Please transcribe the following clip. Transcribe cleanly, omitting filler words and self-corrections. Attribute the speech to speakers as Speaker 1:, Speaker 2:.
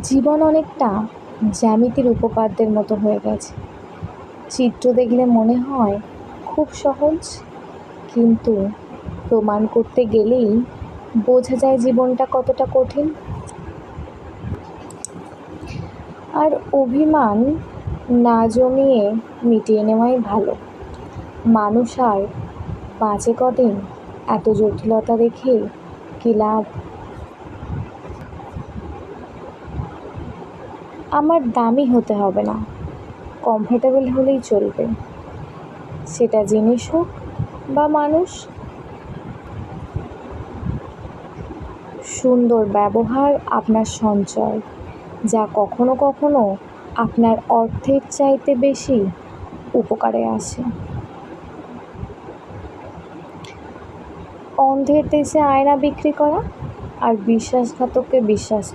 Speaker 1: জীবন অনেকটা জ্যামিতির উপপাদ্যের মতো হয়ে গেছে। চিত্র দেখলে মনে হয় খুব সহজ, কিন্তু প্রমাণ করতে গেলেই বোঝা যায় জীবনটা কতটা কঠিন। আর অভিমান না জমিয়ে মিটিয়ে নেওয়াই ভালো। মানুষ আর বাঁচে কদিন, এত জটিলতা রেখে কী লাভ? আমার দামি হতে হবে না, কমফোর্টেবল হলেই চলবে, সেটা জিনিস হোক বা মানুষ। সুন্দর ব্যবহার আপনার সঞ্চয়, যা কখনো কখনো আপনার অর্থের চাইতে বেশি উপকারে আসে। অন্ধের দেশে আয়না বিক্রি করা আর বিশ্বাসঘাতককে বিশ্বাস